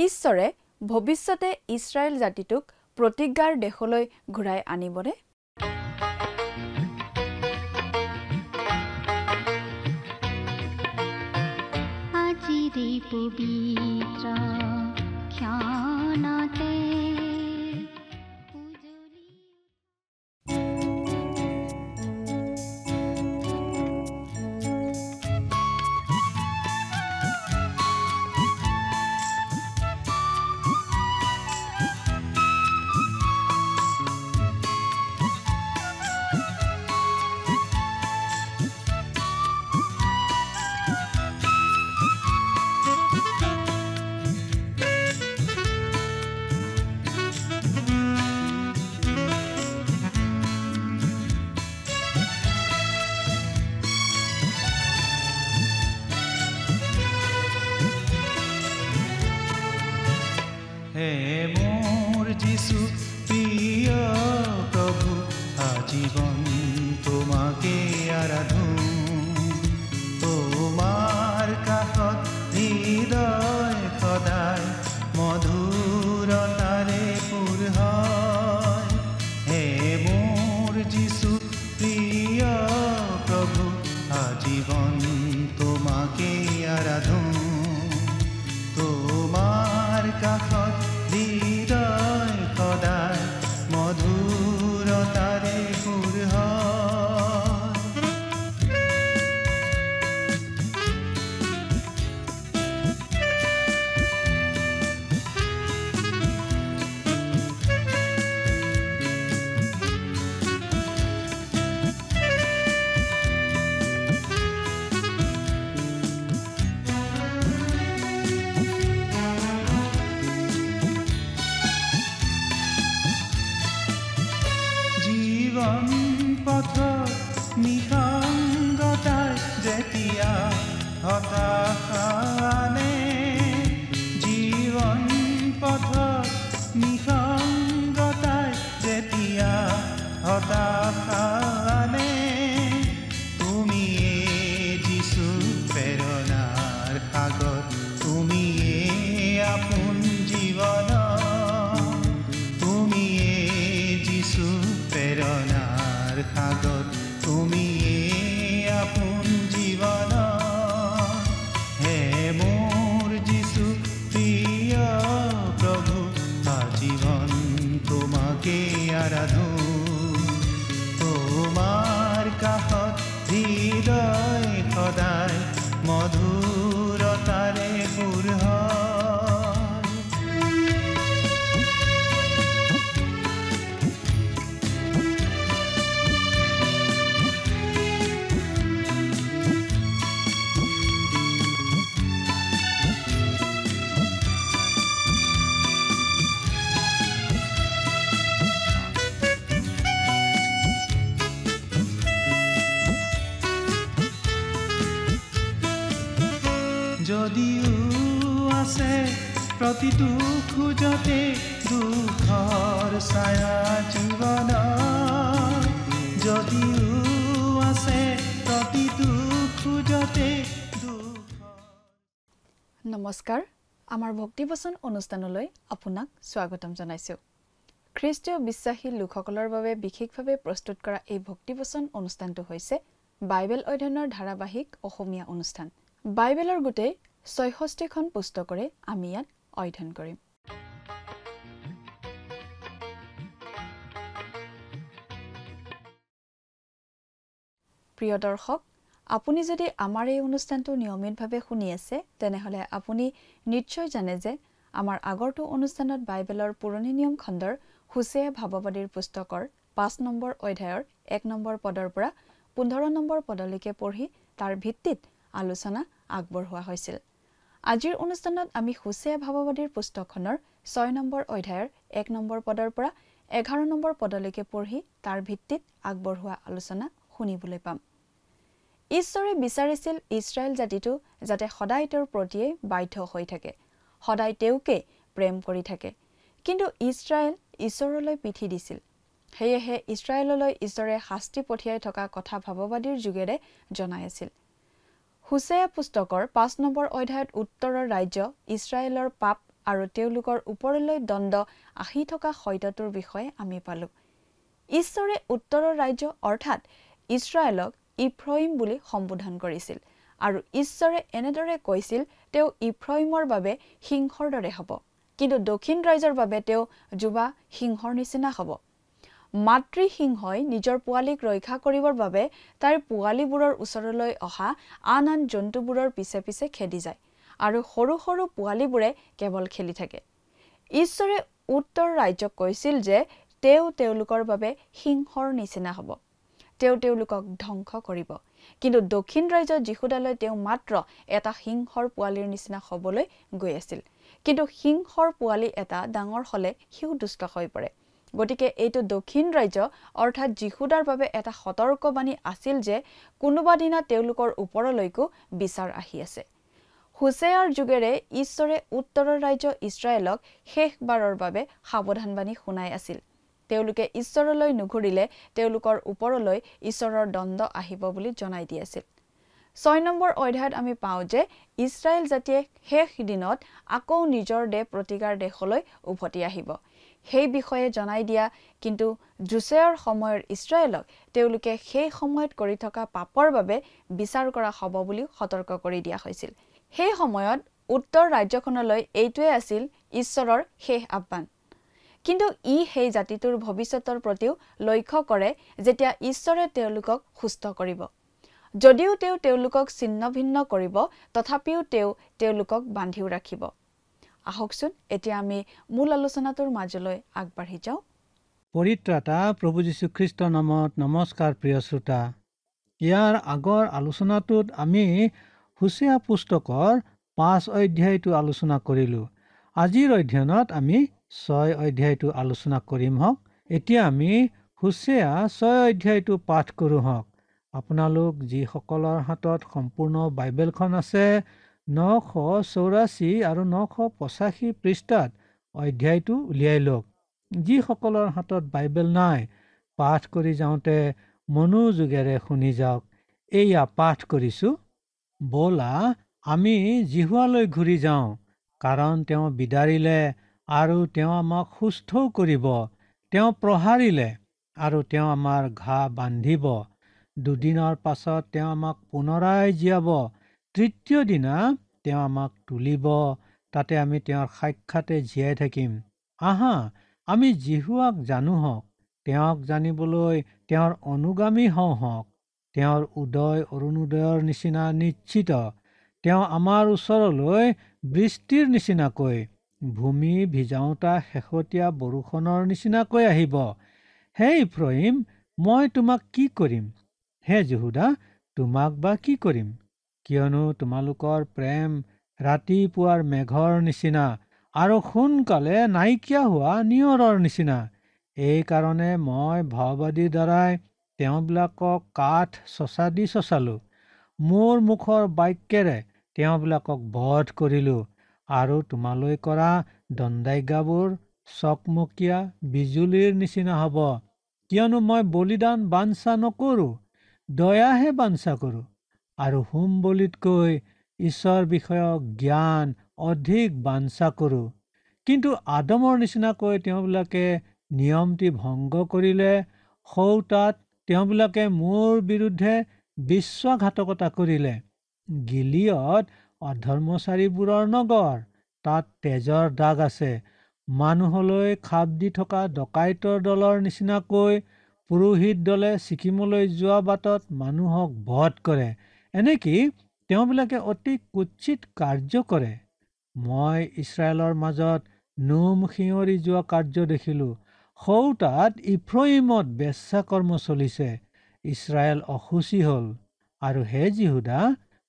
ঈশ্বৰে ভৱিষ্যতে ইছৰাইল জাতিটোক প্ৰতিজ্ঞাৰ দেশলৈ ঘূৰাই আনিবনে? আজিৰে পবিত্ৰ ক্ষণতে যদিও আছে প্ৰতিটো খোজতে দুখৰ ছায়া জীৱনৰ, যদিও আছে প্ৰতিটো খোজতে দুখৰ। নমস্কাৰ, আমাৰ ভক্তিবচন অনুষ্ঠানলৈ আপোনাক স্বাগতম জনাইছোঁ। খ্ৰীষ্টীয় বিশ্বাসী লোকসকলৰ বাবে বিশেষভাৱে প্ৰস্তুত কৰা এই ভক্তিবচন অনুষ্ঠানটো হৈছে বাইবেল অধ্যয়নৰ ধাৰাবাহিক অসমীয়া অনুষ্ঠান। বাইবেলৰ গোটেই ৬৬খন পুস্তকৰে আমি ইয়াত অধ্যয়ন কৰিম। প্ৰিয় দৰ্শক, আপুনি যদি আমাৰ এই অনুষ্ঠানটো নিয়মিতভাৱে শুনি আছে তেনেহ'লে আপুনি নিশ্চয় জানে যে আমাৰ আগৰটো অনুষ্ঠানত বাইবেলৰ পুৰণি নিয়ম খণ্ডৰ হোছেয়া ভাৱবাদীৰ পুস্তকৰ ৫ নম্বৰ অধ্যায়ৰ ১ নম্বৰ পদৰ পৰা ১৫ নম্বৰ পদলৈকে পঢ়ি তাৰ ভিত্তিত আলোচনা আগবঢ়োৱা হৈছিল। আজিৰ অনুষ্ঠানত আমি হোছেয়া ভাৱবাদীৰ পুস্তকখনৰ ৬ নম্বৰ অধ্যায়ৰ ১ নম্বৰ পদৰ পৰা ১১ নম্বৰ পদলৈকে পঢ়ি তাৰ ভিত্তিত আগবঢ়োৱা আলোচনা শুনিবলৈ পাম। ঈশ্বৰে বিচাৰিছিল ইছৰাইল জাতিটো যাতে সদায় তেওঁৰ প্ৰতিয়ে বাধ্য হৈ থাকে, সদায় তেওঁকে প্ৰেম কৰি থাকে। কিন্তু ইছৰাইল ঈশ্বৰলৈ পিঠি দিছিল। সেয়েহে ইছৰাইললৈ ঈশ্বৰে শাস্তি পঠিয়াই থকা কথা ভাৱবাদীৰ যোগেৰে জনাই আছিল। হোছেয়া পুস্তকৰ ৫ নম্বৰ অধ্যায়ত উত্তৰৰ ৰাজ্য ইছৰাইলৰ পাপ আৰু তেওঁলোকৰ ওপৰলৈ দণ্ড আহি থকা সত্যটোৰ বিষয়ে আমি পালোঁ। ঈশ্বৰে উত্তৰৰ ৰাজ্য অৰ্থাৎ ইছৰাইলক ইফ্ৰাইম বুলি সম্বোধন কৰিছিল আৰু ঈশ্বৰে এনেদৰে কৈছিল তেওঁ ইফ্ৰাইমৰ বাবে সিংহৰ দৰে হ'ব, কিন্তু দক্ষিণ ৰাজ্যৰ বাবে তেওঁ যুৱা সিংহৰ নিচিনা হ'ব। মাতৃ সিংহই নিজৰ পোৱালীক ৰক্ষা কৰিবৰ বাবে তাইৰ পোৱালীবোৰৰ ওচৰলৈ অহা আন আন জন্তুবোৰৰ পিছে পিছে খেদি যায় আৰু সৰু সৰু পোৱালীবোৰে কেৱল খেলি থাকে। ঈশ্বৰে উত্তৰ ৰাজ্যক কৈছিল যে তেওঁ তেওঁলোকৰ বাবে সিংহৰ নিচিনা হ'ব, তেওঁ তেওঁলোকক ধ্বংস কৰিব, কিন্তু দক্ষিণ ৰাজ্য যীহুদালৈ তেওঁ মাত্ৰ এটা সিংহৰ পোৱালীৰ নিচিনা হ'বলৈ গৈ আছিল। কিন্তু সিংহৰ পোৱালী এটা ডাঙৰ হ'লে সিও দুষ্ট হৈ পৰে। গতিকে এইটো দক্ষিণ ৰাজ্য অৰ্থাৎ যীহুদাৰ বাবে এটা সতৰ্কবাণী আছিল যে কোনোবা দিনা তেওঁলোকৰ ওপৰলৈকো বিচাৰ আহি আছে। হোছেয়াৰ যুগেৰে ঈশ্বৰে উত্তৰৰ ৰাজ্য ইছৰাইলক শেষবাৰৰ বাবে সাৱধানবাণী শুনাই আছিল। তেওঁলোকে ঈশ্বৰলৈ নুঘূৰিলে তেওঁলোকৰ ওপৰলৈ ঈশ্বৰৰ দণ্ড আহিব বুলি জনাই দি আছিল। 6 নম্বৰ অধ্যায়ত আমি পাওঁ যে ইছৰাইল জাতিয়ে শেষ দিনত আকৌ নিজৰ দেশ প্ৰতিকাৰ দেশলৈ উভতি আহিব। সেই বিষয়ে জনাই দিয়া, কিন্তু জোচেয়াৰ সময়ৰ ইছৰাইলক তেওঁলোকে সেই সময়ত কৰি থকা পাপৰ বাবে বিচাৰ কৰা হ'ব বুলিও সতৰ্ক কৰি দিয়া হৈছিল। সেই সময়ত উত্তৰ ৰাজ্যখনলৈ এইটোৱে আছিল ঈশ্বৰৰ শেষ আহ্বান। কিন্তু ই সেই জাতিটোৰ ভৱিষ্যতৰ প্ৰতিও লক্ষ্য কৰে যেতিয়া ঈশ্বৰে তেওঁলোকক সুস্থ কৰিব। যদিও তেওঁ তেওঁলোকক ছিন্ন ভিন্ন কৰিব, তথাপিও তেওঁ তেওঁলোকক বান্ধিও ৰাখিব। আহকচোন এতিয়া আমি মূল আলোচনাটোৰ মাজলৈ আগবাঢ়ি যাওঁ। পৰিত্ৰাতা প্ৰভু যীশুখ্ৰীষ্টৰ নামত নমস্কাৰ প্ৰিয় শ্ৰোতা। ইয়াৰ আগৰ আলোচনাটোত আমি হোছেয়া পুস্তকৰ 5 অধ্যায়টো আলোচনা কৰিলোঁ। আজিৰ অধ্যয়নত আমি 6 অধ্যায়টো আলোচনা কৰিম হওক। এতিয়া আমি হোছেয়া 6 অধ্যায়টো পাঠ কৰোঁ হওক। আপোনালোক যিসকলৰ হাতত সম্পূৰ্ণ বাইবেলখন আছে, 984 আৰু 985 পৃষ্ঠাত অধ্যায়টো উলিয়াই লওক। যিসকলৰ হাতত বাইবেল নাই, পাঠ কৰি যাওঁতে মনোযোগেৰে শুনি যাওক। এয়া পাঠ কৰিছোঁ। ব'লা আমি জিহুৱালৈ ঘূৰি যাওঁ, কাৰণ তেওঁ বিদাৰিলে আৰু তেওঁ আমাক সুস্থও কৰিব। তেওঁ প্ৰহাৰিলে আৰু তেওঁ আমাৰ ঘাঁ বান্ধিব। দুদিনৰ পাছত তেওঁ আমাক পুনৰাই জীয়াব। তৃতীয় দিনা তেওঁ আমাক তুলিব, তাতে আমি তেওঁৰ সাক্ষাতে জীয়াই থাকিম। আহা, আমি জিহুৱাক জানো হওক, তেওঁক জানিবলৈ তেওঁৰ অনুগামী হওঁ হওক। তেওঁৰ উদয় অৰুণোদয়ৰ নিচিনা নিশ্চিত। তেওঁ আমাৰ ওচৰলৈ বৃষ্টিৰ নিচিনাকৈ, ভূমি ভিজাওঁতা শেহতীয়া বৰষুণৰ নিচিনাকৈ আহিব। হে ইফ্ৰাইম, মই তোমাক কি কৰিম? হে যহোদা, তোমাক বা কি কৰিম? কিয়নো তোমালোকৰ প্ৰেম ৰাতিপুৱাৰ মেঘৰ নিচিনা আৰু সোনকালে নাইকিয়া হোৱা নিয়ৰৰ নিচিনা। এইকাৰণে মই ভাওবাদীৰ দ্বাৰাই তেওঁবিলাকক কাঠ চচা দি চচালোঁ। মোৰ মুখৰ বাক্যেৰে তেওঁবিলাকক বধ কৰিলোঁ। আৰু তোমালৈ কৰা দণ্ডাজ্ঞাবোৰ চকমকীয়া বিজুলীৰ নিচিনা হ'ব। কিয়নো মই বলিদান বাঞ্ছা নকৰোঁ, দয়াহে বাঞ্ছা কৰোঁ, আৰু হোম বলিতকৈ ঈশ্বৰ বিষয়ক জ্ঞান অধিক বাঞ্ছা কৰোঁ। কিন্তু আদমৰ নিচিনাকৈ তেওঁবিলাকে নিয়মটি ভংগ কৰিলে। সৌতাত তেওঁবিলাকে মোৰ বিৰুদ্ধে বিশ্বাসঘাতকতা কৰিলে। গিলিয়ত অধৰ্মচাৰীবোৰৰ নগৰ, তাত তেজৰ দাগ আছে। মানুহলৈ খাপ দি থকা ডকাইতৰ দলৰ নিচিনাকৈ পুৰোহিত দলে ছিকিমলৈ যোৱা বাটত মানুহক বধ কৰে। এনেকি তেওঁবিলাকে অতি কুৎসিত কাৰ্য কৰে। মই ইছৰাইলৰ মাজত নোম শিঁয়ৰি যোৱা কাৰ্য দেখিলোঁ। সৌতাত ইফ্ৰাইমত বেশ্যাকৰ্ম চলিছে। ইছৰাইল অসুচি হ'ল। আৰু হে জিহুদা,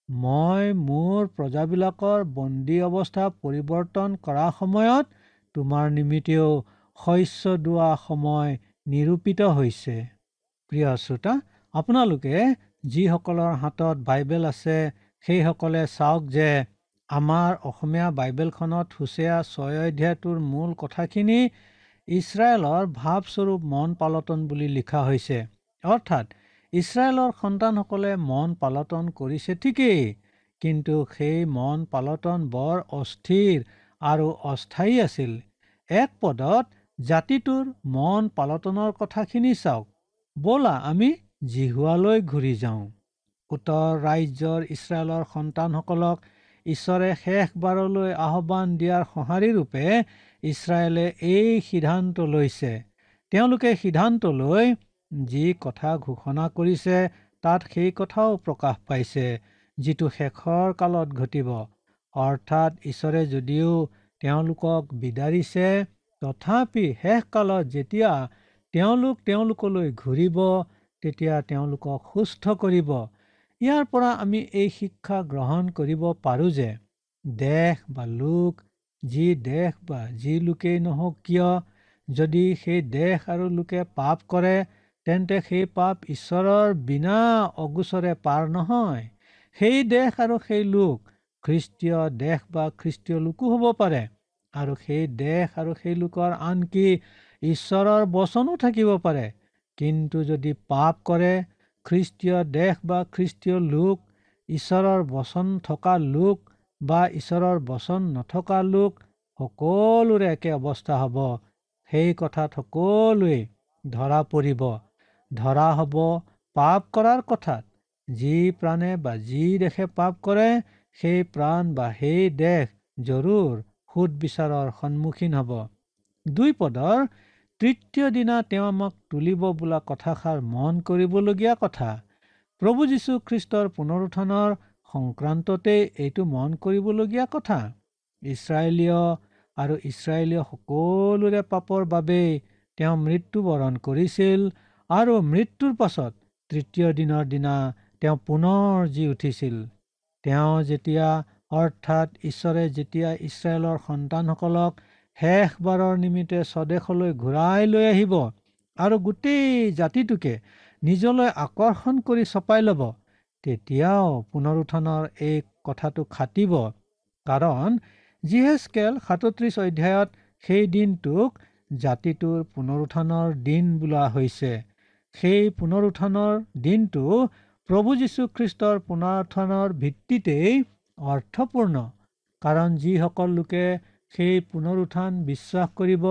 মই মোৰ প্ৰজাবিলাকৰ বন্দী অৱস্থা পৰিৱৰ্তন কৰা সময়ত তোমাৰ নিমিত্তেও শস্য দোৱা সময় নিৰূপিত হৈছে। প্ৰিয় শ্ৰোতা, আপোনালোকে যিসকলৰ হাতত বাইবেল আছে সেইসকলে চাওক যে আমাৰ অসমীয়া বাইবেলখনত হোছেয়া 6 অধ্যায়টোৰ মূল কথাখিনি ইছৰাইলৰ ভাৱস্বৰূপ মন পালটন বুলি লিখা হৈছে। অৰ্থাৎ ইছৰাইলৰ সন্তানসকলে মন পালটন কৰিছে ঠিকেই, কিন্তু সেই মন পালটন বৰ অস্থিৰ আৰু অস্থায়ী আছিল। এক পদত জাতিটোৰ মন পালটনৰ কথাখিনি চাওক। ব'লা আমি জিহুৱালৈ ঘূৰি যাওঁ। উত্তৰ ৰাজ্যৰ ইছৰাইলৰ সন্তানসকলক ঈশ্বৰে শেষবাৰলৈ আহ্বান দিয়াৰ সঁহাৰি ৰূপে ইছৰাইলে এই সিদ্ধান্ত লৈছে। তেওঁলোকে সিদ্ধান্ত লৈ যি কথা ঘোষণা কৰিছে তাত সেই কথাও প্ৰকাশ পাইছে, যিটো শেষৰ কালত ঘটিব। অৰ্থাৎ ঈশ্বৰে যদিও তেওঁলোকক বিদাৰিছে, তথাপি শেষ কালত যেতিয়া তেওঁলোকলৈ ঘূৰিব, তেতিয়া তেওঁলোকক সুস্থ কৰিব। ইয়াৰ পৰা আমি এই শিক্ষা গ্ৰহণ কৰিব পাৰোঁ যে দেশ বা লোক, যি দেশ বা যি লোকেই নহওক কিয়, যদি সেই দেশ আৰু লোকে পাপ কৰে, তেন্তে সেই পাপ ঈশ্বৰৰ বিনা অগোচৰে পাৰ নহয়। সেই দেশ আৰু সেই লোক খ্ৰীষ্টীয় দেশ বা খ্ৰীষ্টীয় লোকো হ'ব পাৰে, আৰু সেই দেশ আৰু সেই লোকৰ আনকি ঈশ্বৰৰ বচনো থাকিব পাৰে। কিন্তু যদি পাপ কৰে, খ্ৰীষ্টীয় দেশ বা খ্ৰীষ্টীয় লোক, ঈশ্বৰৰ বচন থকা লোক বা ঈশ্বৰৰ বচন নথকা লোক, সকলোৰে একে অৱস্থা হ'ব। সেই কথাত সকলোৱে ধৰা পৰিব। ধৰা হ'ব পাপ কৰাৰ কথাত। যি প্ৰাণে বা যি দেশে পাপ কৰে, সেই প্ৰাণ বা সেই দেশ জৰুৰ সুদবিচাৰৰ সন্মুখীন হ'ব। 2 পদৰ তৃতীয় দিনা তেওঁ আমাক তুলিব বোলা কথাষাৰ মন কৰিবলগীয়া কথা। প্ৰভু যীশু খ্ৰীষ্টৰ পুনৰুত্থানৰ সংক্ৰান্ততেই এইটো মন কৰিবলগীয়া কথা। ইছৰাইলীয় সকলোৰে পাপৰ বাবেই তেওঁ মৃত্যুবৰণ কৰিছিল, আৰু মৃত্যুৰ পাছত তৃতীয় দিনৰ দিনা তেওঁ পুনৰ জি উঠিছিল। তেওঁ যেতিয়া, অৰ্থাৎ ঈশ্বৰে যেতিয়া ইছৰাইলৰ সন্তানসকলক শেষবাৰৰ নিমিত্তে স্বদেশলৈ ঘূৰাই লৈ আহিব আৰু গোটেই জাতিটোকে নিজলৈ আকৰ্ষণ কৰি চপাই ল'ব, তেতিয়াও পুনৰুত্থানৰ এই কথাটো খাটিব। কাৰণ যিহেজকেল 37 অধ্যায়ত সেই দিনটোক জাতিটোৰ পুনৰুত্থানৰ দিন বোলা হৈছে। সেই পুনৰুত্থানৰ দিনটো প্ৰভু যীশু খ্ৰীষ্টৰ পুনৰুত্থানৰ ভিত্তিতেই অৰ্থপূৰ্ণ। কাৰণ যিসকল লোকে সেই পুনৰুত্থান বিশ্বাস কৰিব,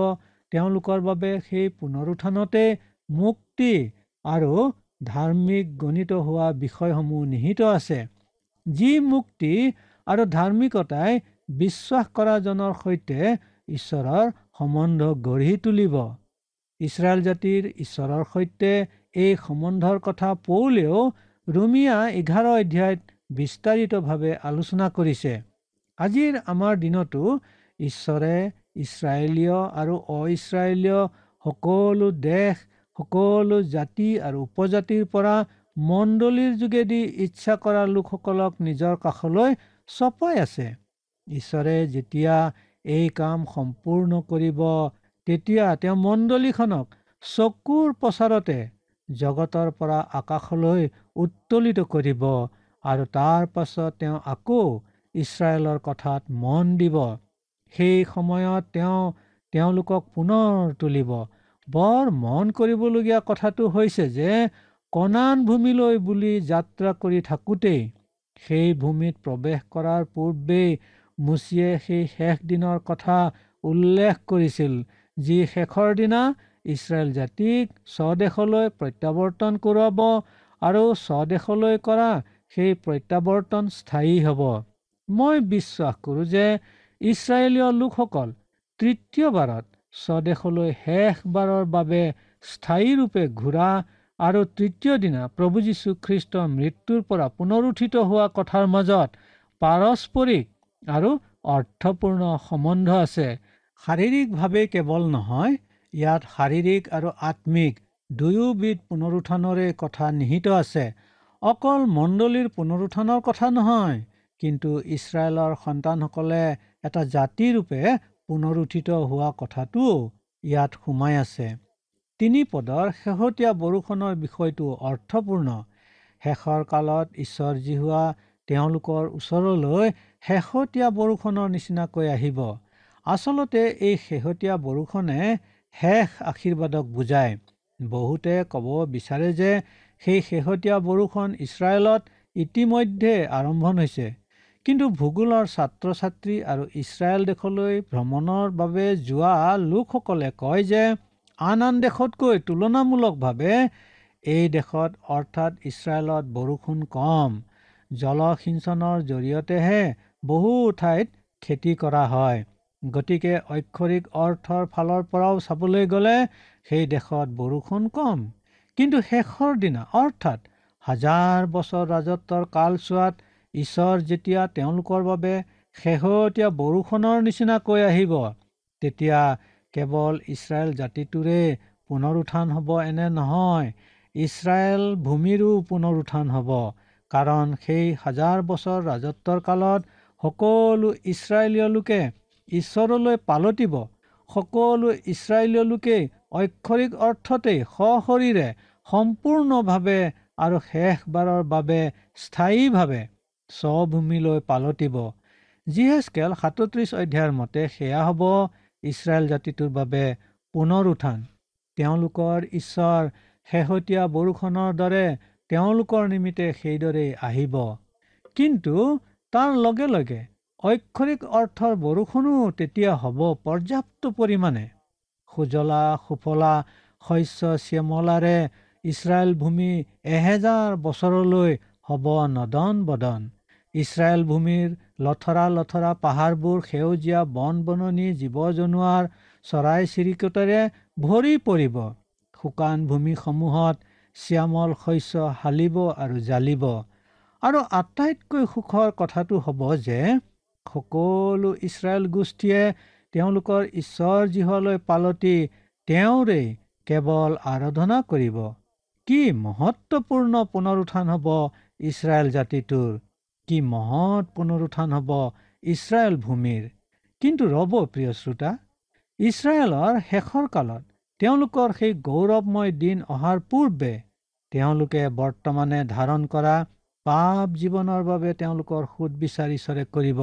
তেওঁলোকৰ বাবে সেই পুনৰুত্থানতে মুক্তি আৰু ধাৰ্মিক গণিত হোৱা বিষয়সমূহ নিহিত আছে। যি মুক্তি আৰু ধাৰ্মিকতাই বিশ্বাস কৰা জনৰ সৈতে ঈশ্বৰৰ সম্বন্ধ গঢ়ি তুলিব। ইছৰাইল জাতিৰ ঈশ্বৰৰ সৈতে এই সম্বন্ধৰ কথা পৌলেও ৰোমিয়া 11 অধ্যায়ত বিস্তাৰিতভাৱে আলোচনা কৰিছে। আজিৰ আমাৰ দিনতো ঈশ্বৰে ইছৰাইলীয় আৰু অ-ইছৰাইলীয় সকলো দেশ, সকলো জাতি আৰু উপজাতিৰ পৰা মণ্ডলীৰ যোগেদি ইচ্ছা কৰা লোকসকলক নিজৰ কাষলৈ চপাই আছে। ঈশ্বৰে যেতিয়া এই কাম সম্পূৰ্ণ কৰিব, তেতিয়া তেওঁ মণ্ডলীখনক চকুৰ পচাৰতে জগতৰ পৰা আকাশলৈ উত্তোলিত কৰিব, আৰু তাৰ পাছত তেওঁ আকৌ ইছৰাইলৰ কথাত মন দিব। সেই সময়ত তেওঁ তেওঁলোকক পুনৰ তুলিব। বৰ মন কৰিবলগীয়া কথাটো হৈছে যে কনান ভূমিলৈ বুলি যাত্ৰা কৰি থাকোঁতেই, সেই ভূমিত প্ৰৱেশ কৰাৰ পূৰ্বেই মুচিয়ে সেই শেষ দিনৰ কথা উল্লেখ কৰিছিল, যি শেষৰ দিনা ইছৰাইল জাতিক স্বদেশলৈ প্ৰত্যাৱৰ্তন কৰাব, আৰু স্বদেশলৈ কৰা সেই প্ৰত্যাৱৰ্তন স্থায়ী হ'ব। মই বিশ্বাস কৰোঁ যে ইছৰাইলীয় লোকসকল তৃতীয়বাৰত স্বদেশলৈ শেষবাৰৰ বাবে স্থায়ী ৰূপে ঘূৰা আৰু তৃতীয় দিনা প্ৰভু যীশু খ্ৰীষ্টৰ মৃত্যুৰ পৰা পুনৰুত্থিত হোৱা কথাৰ মাজত পাৰস্পৰিক আৰু অৰ্থপূৰ্ণ সম্বন্ধ আছে। শাৰীৰিকভাৱে কেৱল নহয়, ইয়াত শাৰীৰিক আৰু আত্মিক দুয়োবিধ পুনৰুত্থানৰে কথা নিহিত আছে। অকল মণ্ডলীৰ পুনৰুত্থানৰ কথা নহয়, কিন্তু ইছৰাইলৰ সন্তানসকলে এটা জাতিৰূপে পুনৰুত্থিত হোৱা কথাটোও ইয়াত সোমাই আছে। 3 পদৰ শেহতীয়া বৰষুণৰ বিষয়টো অৰ্থপূৰ্ণ। শেষৰ কালত ঈশ্বৰ জিহুৱা তেওঁলোকৰ ওচৰলৈ শেহতীয়া বৰষুণৰ নিচিনাকৈ আহিব। আচলতে এই শেহতীয়া বৰষুণে শেষ আশীৰ্বাদক বুজায়। বহুতে ক'ব বিচাৰে যে সেই শেহতীয়া বৰষুণ ইছৰাইলত ইতিমধ্যে আৰম্ভ হৈছে, কিন্তু ভূগোলৰ ছাত্ৰ ছাত্ৰী আৰু ইছৰাইল দেশলৈ ভ্ৰমণৰ বাবে যোৱা লোকসকলে কয় যে আন দেশতকৈ তুলনামূলকভাৱে এই দেশত অৰ্থাৎ ইছৰাইলত বৰষুণ কম। জলসিঞ্চনৰ জৰিয়তেহে বহু ঠাইত খেতি কৰা হয়। গতিকে অক্ষৰিক অৰ্থৰ ফালৰ পৰাও চাবলৈ গ'লে সেই দেশত বৰষুণ কম। কিন্তু শেষৰ দিনা অৰ্থাৎ হাজাৰ বছৰ ৰাজত্বৰ কালছোৱাত ঈশ্বৰ যেতিয়া তেওঁলোকৰ বাবে শেহতীয়া বৰষুণৰ নিচিনাকৈ আহিব, তেতিয়া কেৱল ইছৰাইল জাতিটোৰে পুনৰুত্থান হ'ব এনে নহয়, ইছৰাইল ভূমিৰো পুনৰুত্থান হ'ব। কাৰণ সেই হাজাৰ বছৰ ৰাজত্বৰ কালত সকলো ইছৰাইলীয় লোকে ঈশ্বৰলৈ পালতিব। সকলো ইছৰাইলীয় লোকেই অক্ষৰিক অৰ্থতেই সশৰীৰে সম্পূৰ্ণভাৱে আৰু শেষবাৰৰ বাবে স্থায়ীভাৱে স্বভূমিলৈ পালতিব। যিহেজকেল ৩৭ অধ্যায়ৰ মতে সেয়া হ'ব ইছৰাইল জাতিটোৰ বাবে পুনৰুত্থান। তেওঁলোকৰ ঈশ্বৰ শেহতীয়া বৰষুণৰ দৰে তেওঁলোকৰ নিমিত্তে সেইদৰেই আহিব। কিন্তু তাৰ লগে লগে অক্ষৰিক অৰ্থৰ বৰষুণো তেতিয়া হ'ব পৰ্যাপ্ত পৰিমাণে। সুজলা সুফলা শস্য শ্যামলাৰে ইছৰাইল ভূমি 1000 বছৰলৈ হ'ব নদন বদন। ইছৰাইল ভূমিৰ লথৰা লথৰা পাহাৰবোৰ সেউজীয়া বন বননি জীৱ জনোৱাৰ চৰাই চিৰিকটিৰে ভৰি পৰিব। শুকান ভূমিসমূহত শ্যামল শস্য হালিব আৰু জালিব। আৰু আটাইতকৈ সুখৰ কথাটো হ'ব যে সকলো ইছৰাইল গোষ্ঠীয়ে তেওঁলোকৰ ঈশ্বৰ যিহলৈ পালতি তেওঁৰেই কেৱল আৰাধনা কৰিব। কি মহত্বপূৰ্ণ পুনৰুত্থান হ'ব ইছৰাইল জাতিটোৰ। কি মহৎ পুনৰুত্থান হ'ব ইছৰাইল ভূমিৰ। কিন্তু ৰ'ব প্ৰিয় শ্ৰোতা, ইছৰাইলৰ শেষৰ কালত তেওঁলোকৰ সেই গৌৰৱময় দিন অহাৰ পূৰ্বে তেওঁলোকে বৰ্তমানে ধাৰণ কৰা পাপ জীৱনৰ বাবে তেওঁলোকৰ সুদবিচাৰ ঈশ্বৰে কৰিব।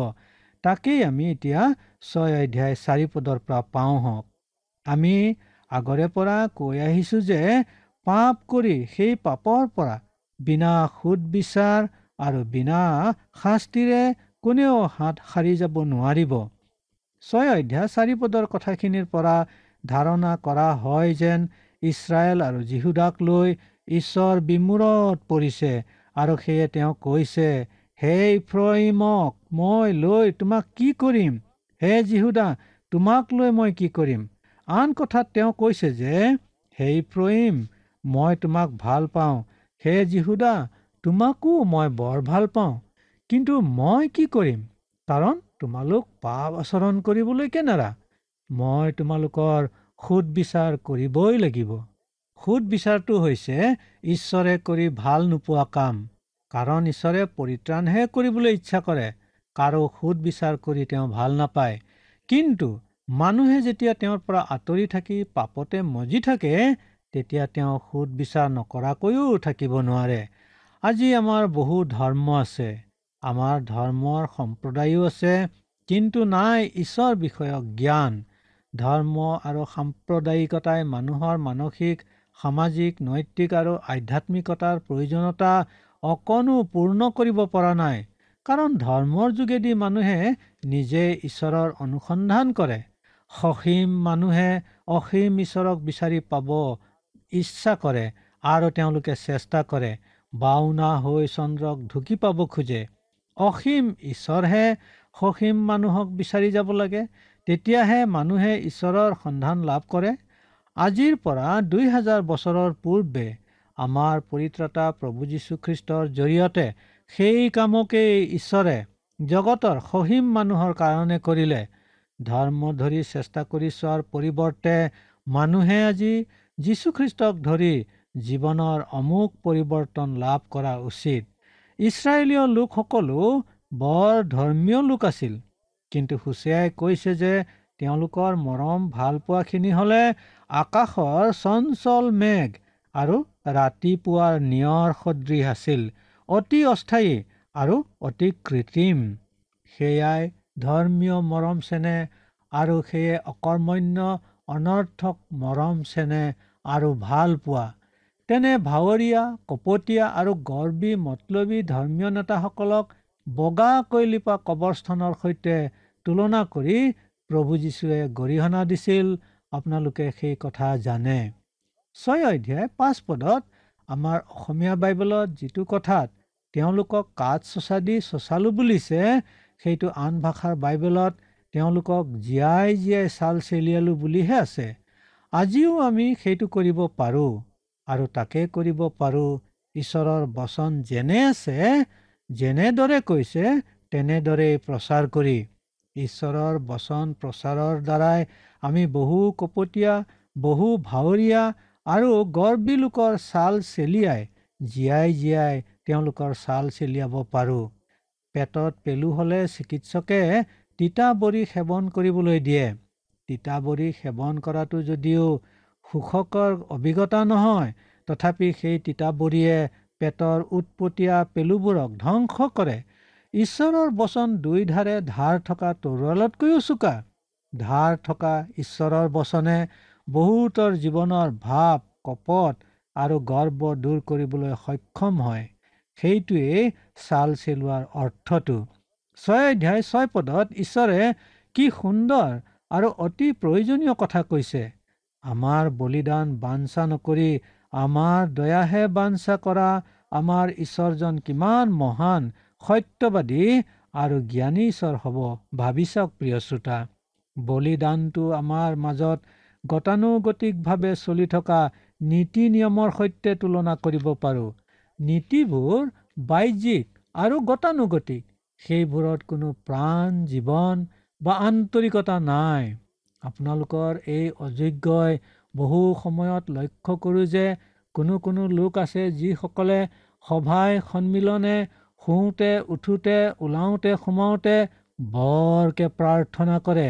তাকেই আমি এতিয়া 6 অধ্যায় 4 পদৰ পৰা পাওঁ হওক। আমি আগৰে পৰা কৈ আহিছোঁ যে পাপ কৰি সেই পাপৰ পৰা বিনা সুদবিচাৰ আৰু বিনা শাস্তিৰে কোনেও হাত সাৰি যাব নোৱাৰিব। 6 অধ্যায় 4 পদৰ কথাখিনিৰ পৰা ধাৰণা কৰা হয় যেন ইছৰাইল আৰু যিহুদাক লৈ ঈশ্বৰ বিমূৰত পৰিছে আৰু সেয়ে তেওঁ কৈছে, হে ইফ্ৰাইমক মই লৈ তোমাক কি কৰিম, হে যিহুদা তোমাক লৈ মই কি কৰিম। আন কথাত তেওঁ কৈছে যে হে ইফ্ৰাইম মই তোমাক ভাল পাওঁ, হে যিহুদা তোমাকো মই বৰ ভাল পাওঁ, কিন্তু মই কি কৰিম, কাৰণ তোমালোক পাপ আচৰণ কৰিবলৈ কেনেৰা। মই তোমালোকৰ সুদবিচাৰ কৰিবই লাগিব। সুদবিচাৰটো হৈছে ঈশ্বৰে কৰি ভাল নোপোৱা কাম। কাৰণ ঈশ্বৰে পৰিত্ৰাণহে কৰিবলৈ ইচ্ছা কৰে, কাৰো সুদবিচাৰ কৰি তেওঁ ভাল নাপায়। কিন্তু মানুহে যেতিয়া তেওঁৰ পৰা আঁতৰি থাকি পাপতে মজি থাকে, তেতিয়া তেওঁ সুদবিচাৰ নকৰাকৈও থাকিব নোৱাৰে। আজি আমাৰ বহু ধৰ্ম আছে, আমাৰ ধৰ্মৰ সম্প্ৰদায়ো আছে, কিন্তু নাই ঈশ্বৰ বিষয়ক জ্ঞান। ধৰ্ম আৰু সাম্প্ৰদায়িকতাই মানুহৰ মানসিক সামাজিক নৈতিক আৰু আধ্যাত্মিকতাৰ প্ৰয়োজনীয়তা অকণো পূৰ্ণ কৰিব পৰা নাই। কাৰণ ধৰ্মৰ যোগেদি মানুহে নিজে ঈশ্বৰৰ অনুসন্ধান কৰে। সসীম মানুহে অসীম ঈশ্বৰক বিচাৰি পাব ইচ্ছা কৰে আৰু তেওঁলোকে চেষ্টা কৰে। বাওনা হৈ চন্দ্ৰক ঢুকি পাব খোজে। অসীম ঈশ্বৰহে সসীম মানুহক বিচাৰি যাব লাগে, তেতিয়াহে মানুহে ঈশ্বৰৰ সন্ধান লাভ কৰে। আজিৰ পৰা 2000 বছৰৰ পূৰ্বে আমাৰ পৰিত্ৰাতা প্ৰভু যীশুখ্ৰীষ্টৰ জৰিয়তে সেই কামকেই ঈশ্বৰে জগতৰ সসীম মানুহৰ কাৰণে কৰিলে। ধৰ্ম ধৰি চেষ্টা কৰি চোৱাৰ পৰিৱৰ্তে মানুহে আজি যীশুখ্ৰীষ্টক ধৰি জীৱনৰ অমুক পৰিৱৰ্তন লাভ কৰা উচিত। ইছৰাইলীয় লোকসকলো বৰ ধৰ্মীয় লোক আছিল, কিন্তু হোছেয়াই কৈছে যে তেওঁলোকৰ মৰম ভালপোৱাখিনি হ'লে আকাশৰ চঞ্চল মেঘ আৰু ৰাতিপুৱাৰ নিয়ৰ সদৃশ আছিল, অতি অস্থায়ী আৰু অতি কৃত্ৰিম। সেয়াই ধৰ্মীয় মৰম চেনেহ আৰু সেয়ে অকৰ্মণ্য অনৰ্থক মৰম চেনেহ আৰু ভাল পোৱা। তেনে ভাৱৰীয়া কপটীয়া আৰু গৰ্বী মতলবী ধৰ্মীয় নেতাসকলক বগাকৈ লিপা কবৰস্থানৰ সৈতে তুলনা কৰি প্ৰভু যীশুৱে গৰিহণা দিছিল। আপোনালোকে সেই কথা জানে। 6 অধ্যায় 5 পদত আমাৰ অসমীয়া বাইবেলত যিটো কথাত তেওঁলোকক কাঠ চচা দি চচালো বুলিছে, সেইটো আন ভাষাৰ বাইবেলত তেওঁলোকক জীয়াই জীয়াই ছাল চেলিয়ালো বুলিহে আছে। আজিও আমি সেইটো কৰিব পাৰোঁ, আৰু তাকে কৰিব পাৰোঁ ঈশ্বৰৰ বচন যেনে আছে, যেনেদৰে কৈছে তেনেদৰেই প্ৰচাৰ কৰি। ঈশ্বৰৰ বচন প্ৰচাৰৰ দ্বাৰাই আমি বহু কপটীয়া, বহু ভাৱৰীয়া আৰু গৰ্বী লোকৰ ছাল চেলিয়াই জীয়াই জীয়াই তেওঁলোকৰ ছাল চেলিয়াব পাৰোঁ। পেটত পেলু হ'লে চিকিৎসকে তিতা বড়ি সেৱন কৰিবলৈ দিয়ে। তিতা বড়ি সেৱন কৰাটো যদিও সুখকৰ অভিজ্ঞতা নহয়, তথাপি সেই তিতা বড়িয়ে পেটৰ উৎপতীয়া পেলুবোৰক ধ্বংস কৰে। ঈশ্বৰৰ বচন দুই ধাৰে ধাৰ থকা তৰোৱালতকৈও চোকা। ধাৰ থকা ঈশ্বৰৰ বচনে বহুতৰ জীৱনৰ ভাৱ, কপট আৰু গৰ্ব দূৰ কৰিবলৈ সক্ষম হয়। সেইটোৱেই ছাল চেলোৱাৰ অৰ্থটো। 6 অধ্যায় 6 পদত ঈশ্বৰে কি সুন্দৰ আৰু অতি প্ৰয়োজনীয় কথা কৈছে। আমাৰ বলিদান বাঞ্ছা নকৰি আমাৰ দয়াহে বাঞ্ছা কৰা আমাৰ ঈশ্বৰজন কিমান মহান, সত্যবাদী আৰু জ্ঞানী ঈশ্বৰ হ'ব ভাবি চাওক প্ৰিয় শ্ৰোতা। বলিদানটো আমাৰ মাজত গতানুগতিকভাৱে চলি থকা নীতি নিয়মৰ সৈতে তুলনা কৰিব পাৰোঁ। নীতিবোৰ বাহ্যিক আৰু গতানুগতিক, সেইবোৰত কোনো প্ৰাণ, জীৱন বা আন্তৰিকতা নাই। আপোনালোকৰ এই অযোগ্যই বহু সময়ত লক্ষ্য কৰোঁ যে কোনো কোনো লোক আছে যিসকলে সভাই সন্মিলনে শুওঁতে উঠোঁতে ওলাওঁতে সোমাওঁতে বৰকে প্ৰাৰ্থনা কৰে।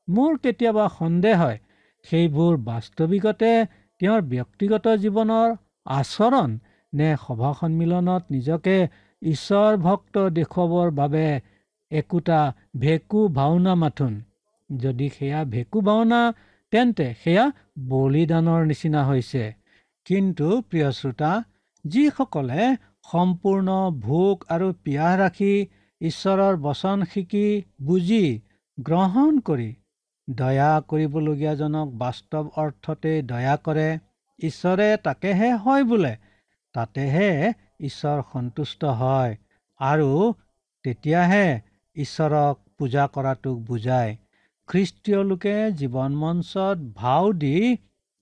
মোৰ কেতিয়াবা সন্দেহ হয় সেইবোৰ বাস্তৱিকতে তেওঁৰ ব্যক্তিগত জীৱনৰ আচৰণ নে সভা সন্মিলনত নিজকে ঈশ্বৰ ভক্ত দেখুৱাবৰ বাবে একোটা ভেকু ভাওনা মাথোন। যদি সেয়া ভেকু ভাওনা, তেন্তে সেয়া বলিদানৰ নিচিনা হৈছে। কিন্তু প্ৰিয় শ্ৰোতা, যিসকলে সম্পূৰ্ণ ভোক আৰু পিয়াহ ৰাখি ঈশ্বৰৰ বচন শিকি বুজি গ্ৰহণ কৰি দয়া কৰিবলগীয়াজনক বাস্তৱ অৰ্থতে দয়া কৰে, ঈশ্বৰে তাকেহে হয় বোলে, তাতেহে ঈশ্বৰ সন্তুষ্ট হয়, আৰু তেতিয়াহে ঈশ্বৰক পূজা কৰাটোক বুজায়। খ্ৰীষ্টীয় লোকে জীৱন মঞ্চত ভাও দি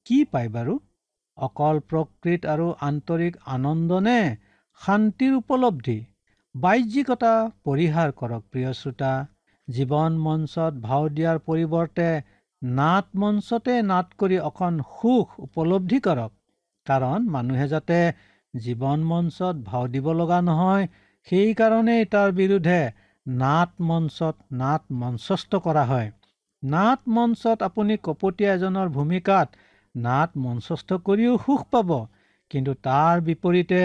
কি পায় বাৰু? অকল প্ৰকৃত আৰু আন্তৰিক আনন্দ নে শান্তিৰ উপলব্ধি? বাহ্যিকতা পৰিহাৰ কৰক প্ৰিয় শ্ৰোতা। জীৱন মঞ্চত ভাও দিয়াৰ পৰিৱৰ্তে নাট মঞ্চতে নাট কৰি অকণ সুখ উপলব্ধি কৰক। কাৰণ মানুহে যাতে জীৱন মঞ্চত ভাও দিব লগা নহয়, সেইকাৰণেই তাৰ বিৰুদ্ধে নাট মঞ্চত নাট মঞ্চস্থ কৰা হয়। নাট মঞ্চত আপুনি কপটীয়া এজনৰ ভূমিকাত নাট মঞ্চস্থ কৰিও সুখ পাব, কিন্তু তাৰ বিপৰীতে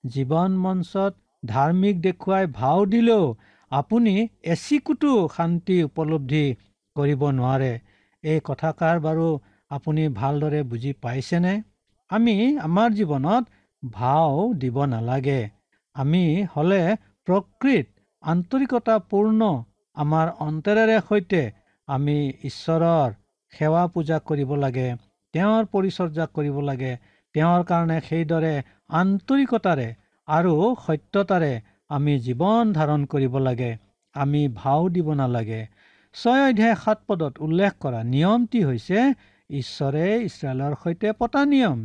জীৱন মঞ্চত ধাৰ্মিক দেখুৱাই ভাও দিলেও আপুনি এচিকুটো শান্তি উপলব্ধি কৰিব নোৱাৰে। এই কথাষাৰ বাৰু আপুনি ভালদৰে বুজি পাইছেনে? আমি আমাৰ জীৱনত ভাও দিব নালাগে। আমি হ'লে প্ৰকৃত আন্তৰিকতাপূৰ্ণ আমাৰ অন্তৰেৰে সৈতে আমি ঈশ্বৰৰ সেৱা পূজা কৰিব লাগে, তেওঁৰ পৰিচৰ্যা কৰিব লাগে। তেওঁৰ কাৰণে সেইদৰে আন্তৰিকতাৰে আৰু সত্যতাৰে আমি জীৱন ধাৰণ কৰিব লাগে। আমি ভাও দিব নালাগে। 6 অধ্যায় 7 পদত উল্লেখ কৰা নিয়মটি হৈছে ঈশ্বৰে ইছৰাইলৰ সৈতে পতা নিয়ম।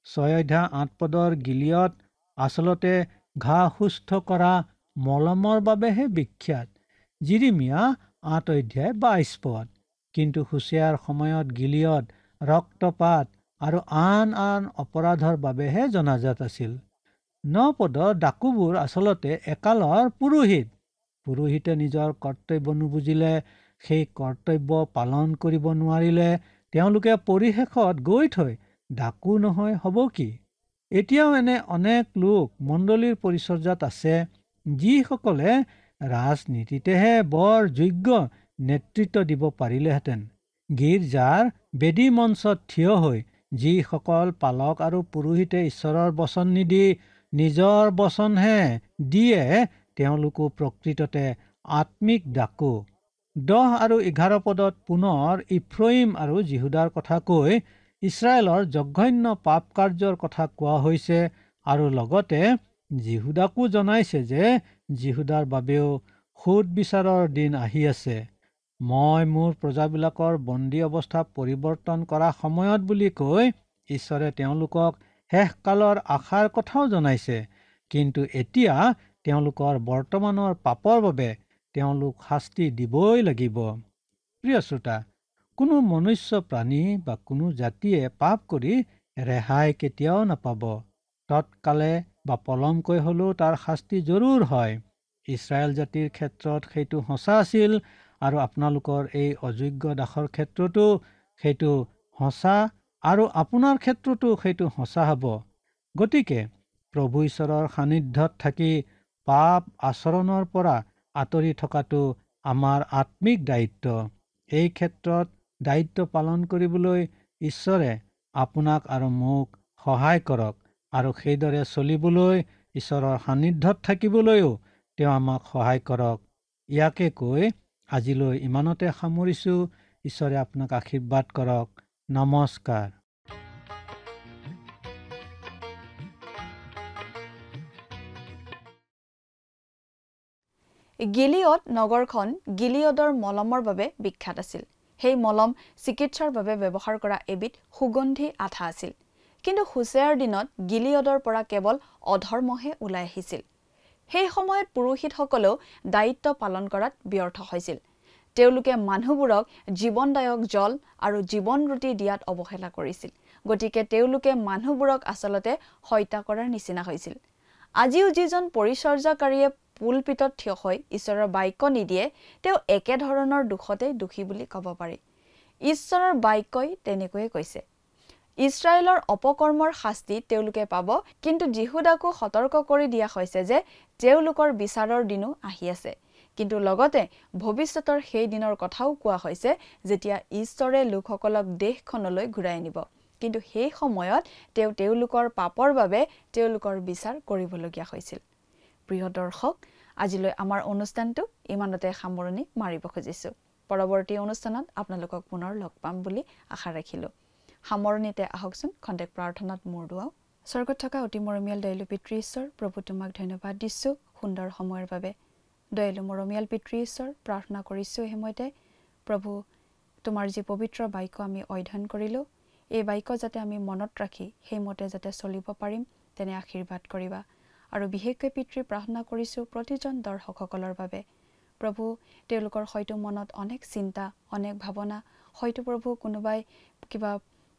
6 অধ্যায় 8 পদৰ গিলিয়ত আচলতে ঘা সুস্থ কৰা মলমৰ বাবেহে বিখ্যাত। যিৰিমিয়া 8 অধ্যায় 22 পদ। কিন্তু হোছেয়াৰ সময়ত গিলিয়ত ৰক্তপাত আৰু আন আন অপৰাধৰ বাবেহে জনাজাত আছিল। 9 পদৰ ডাকুবোৰ আচলতে একালৰ পুৰোহিত। পুৰোহিতে নিজৰ কৰ্তব্য নুবুজিলে, সেই কৰ্তব্য পালন কৰিব নোৱাৰিলে তেওঁলোকে পৰিশেষত গৈ থৈ ডাকু নহয় হ'ব কি? এতিয়াও এনে অনেক লোক মণ্ডলীৰ পৰিচৰ্যাত আছে যিসকলে ৰাজনীতিতেহে বৰ যোগ্য নেতৃত্ব দিব পাৰিলেহেঁতেন। গীৰ্জাৰ বেদী মঞ্চত থিয় হৈ যিসকল পালক আৰু পুৰোহিতে ঈশ্বৰৰ বচন নিদি নিজৰ বচনহে দিয়ে, তেওঁলোকো প্ৰকৃততে আত্মিক ডাকু। 10 আৰু 11 পদত পুনৰ ইফ্ৰইম আৰু জিহুদাৰ কথা কৈ ইছৰাইলৰ জঘন্য পাপ কাৰ্যৰ কথা কোৱা হৈছে আৰু লগতে জিহুদাকো জনাইছে যে জিহুদাৰ বাবেও সুদ বিচাৰৰ দিন আহি আছে। মই মোৰ প্ৰজাবিলাকৰ বন্দী অৱস্থা পৰিৱৰ্তন কৰা সময়ত বুলি কৈ ঈশ্বৰে তেওঁলোকক শেষকালৰ আশাৰ কথাও জনাইছে। কিন্তু এতিয়া তেওঁলোকৰ বৰ্তমানৰ পাপৰ বাবে তেওঁলোক শাস্তি দিবই লাগিব। প্ৰিয় শ্ৰোতা, কোনো মনুষ্য প্ৰাণী বা কোনো জাতিয়ে পাপ কৰি ৰেহাই কেতিয়াও নাপাব। তৎকালে বা পলমকৈ হ'লেও তাৰ শাস্তি জৰুৰ হয়। ইছৰাইল জাতিৰ ক্ষেত্ৰত সেইটো সঁচা আছিল আৰু আপোনালোকৰ এই অযোগ্য দাসৰ ক্ষেত্ৰতো সেইটো সঁচা আৰু আপোনাৰ ক্ষেত্ৰতো সেইটো সঁচা হ'ব। গতিকে প্ৰভু ঈশ্বৰৰ সান্নিধ্যত থাকি পাপ আচৰণৰ পৰা আঁতৰি থকাটো আমাৰ আত্মিক দায়িত্ব। এই ক্ষেত্ৰত দায়িত্ব পালন কৰিবলৈ ঈশ্বৰে আপোনাক আৰু মোক সহায় কৰক আৰু সেইদৰে চলিবলৈ ঈশ্বৰৰ সান্নিধ্যত থাকিবলৈও তেওঁ আমাক সহায় কৰক। ইয়াকে কৈ আজিলৈ ইমানতে সামৰিছোঁ। ঈশ্বৰে আপোনাক আশীৰ্বাদ কৰক। নমস্কাৰ। গিলিয়ড নগৰখন গিলিয়ডৰ মলমৰ বাবে বিখ্যাত আছিল। সেই মলম চিকিৎসাৰ বাবে ব্যৱহাৰ কৰা এবিধ সুগন্ধি আঠা আছিল। কিন্তু হোছেয়াৰ দিনত গিলিয়ডৰ পৰা কেৱল অধৰ্মহে ওলাই আহিছিল। সেই সময়ত পুৰোহিতসকলেও দায়িত্ব পালন কৰাত ব্যৰ্থ হৈছিল। তেওঁলোকে মানুহবোৰক জীৱনদায়ক জল আৰু জীৱন ৰুটি দিয়াত অৱহেলা কৰিছিল। গতিকে তেওঁলোকে মানুহবোৰক আচলতে হত্যা কৰাৰ নিচিনা হৈছিল। আজিও যিজন পৰিচৰ্যাকাৰীয়ে পুলপিতত থিয় হৈ ঈশ্বৰৰ বাক্য নিদিয়ে, তেওঁ একেধৰণৰ দোষতেই দোষী বুলি ক'ব পাৰি। ঈশ্বৰৰ বাক্যই তেনেকৈয়ে কৈছে। ইছৰাইলৰ অপকৰ্মৰ শাস্তি তেওঁলোকে পাব, কিন্তু জিহুদাকো সতৰ্ক কৰি দিয়া হৈছে যে তেওঁলোকৰ বিচাৰৰ দিনো আহি আছে। কিন্তু লগতে ভৱিষ্যতৰ সেই দিনৰ কথাও কোৱা হৈছে যেতিয়া ঈশ্বৰে লোকসকলক দেশখনলৈ ঘূৰাই নিব। কিন্তু সেই সময়ত তেওঁ তেওঁলোকৰ পাপৰ বাবে তেওঁলোকৰ বিচাৰ কৰিবলগীয়া হৈছিল। প্ৰিয় দৰ্শক, আজিলৈ আমাৰ অনুষ্ঠানটো ইমানতে সামৰণি মাৰিব খুজিছোঁ। পৰৱৰ্তী অনুষ্ঠানত আপোনালোকক পুনৰ লগ পাম বুলি আশা ৰাখিলোঁ। সামৰণিতে আহকচোন খন্তেক প্ৰাৰ্থনাত মূৰ দুৱাওঁ। স্বৰ্গত থকা অতি মৰমীয়াল দয়ালু পিতৃ ঈশ্বৰ, প্ৰভু তোমাক ধন্যবাদ দিছোঁ সুন্দৰ সময়ৰ বাবে। দয়ালু মৰমীয়াল পিতৃ ঈশ্বৰ, প্ৰাৰ্থনা কৰিছোঁ এই সময়তে প্ৰভু তোমাৰ যি পবিত্ৰ বাক্য আমি অধ্যয়ন কৰিলোঁ, এই বাক্য যাতে আমি মনত ৰাখি সেইমতে যাতে চলিব পাৰিম তেনে আশীৰ্বাদ কৰিবা। আৰু বিশেষকৈ পিতৃ প্ৰাৰ্থনা কৰিছোঁ প্ৰতিজন দৰ্শকসকলৰ বাবে। প্ৰভু তেওঁলোকৰ হয়তো মনত অনেক চিন্তা, অনেক ভাৱনা, হয়তো প্ৰভু কোনোবাই কিবা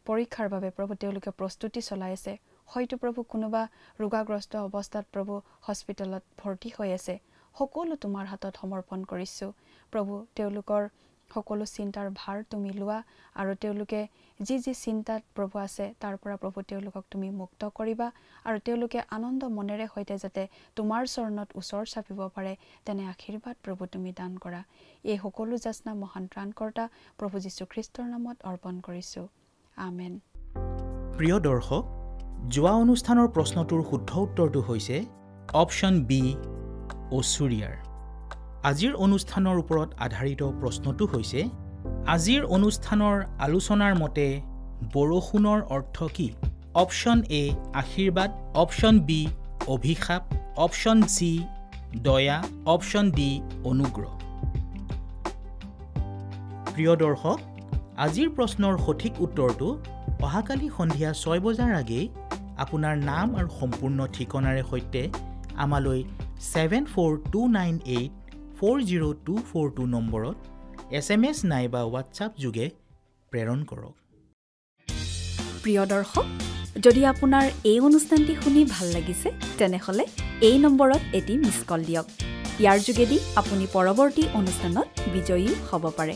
পৰীক্ষাৰ বাবে প্ৰভু তেওঁলোকে প্ৰস্তুতি চলাই আছে, হয়তো প্ৰভু কোনোবা ৰোগাগ্ৰস্ত অৱস্থাত প্ৰভু হস্পিটেলত ভৰ্তি হৈ আছে। সকলো তোমাৰ হাতত সমৰ্পণ কৰিছোঁ প্ৰভু। তেওঁলোকৰ সকলো চিন্তাৰ ভাৰ তুমি লোৱা আৰু তেওঁলোকে যি যি চিন্তাত প্ৰভু আছে তাৰ পৰা প্ৰভু তেওঁলোকক তুমি মুক্ত কৰিবা আৰু তেওঁলোকে আনন্দ মনেৰে সৈতে যাতে তোমাৰ চৰণত ওচৰ চাপিব পাৰে তেনে আশীৰ্বাদ প্ৰভু তুমি দান কৰা। এই সকলো যাচনা মহান ত্ৰাণকৰ্তা প্ৰভু যীশুখ্ৰীষ্টৰ নামত অৰ্পণ কৰিছোঁ। আমেন। প্ৰিয় দৰ্শক, যোৱা অনুষ্ঠানৰ প্ৰশ্নটোৰ শুদ্ধ উত্তৰটো হৈছে অপশ্যন বি, অছুৰিয়াৰ। আজিৰ অনুষ্ঠানৰ ওপৰত আধাৰিত প্ৰশ্নটো হৈছে, আজিৰ অনুষ্ঠানৰ আলোচনাৰ মতে বৰষুণৰ অৰ্থ কি? অপশ্যন এ আশীৰ্বাদ, অপশ্যন বি অভিশাপ, অপশ্যন চি দয়া, অপশ্যন ডি অনুগ্ৰহ। প্ৰিয় দৰ্শক, আজিৰ প্ৰশ্নৰ সঠিক উত্তৰটো অহাকালি সন্ধিয়া 6 বজাৰ আগেয়ে আপোনাৰ নাম আৰু সম্পূৰ্ণ ঠিকনাৰে সৈতে আমালৈ 7429840242 নম্বৰত SMS নাইবা হোৱাটছআপ যোগে প্ৰেৰণ কৰক। প্ৰিয় দৰ্শক, যদি আপোনাৰ এই অনুষ্ঠানটি শুনি ভাল লাগিছে তেনেহ'লে এই নম্বৰত এটি মিছ কল দিয়ক। ইয়াৰ যোগেদি আপুনি পৰৱৰ্তী অনুষ্ঠানত বিজয়ী হ'ব পাৰে।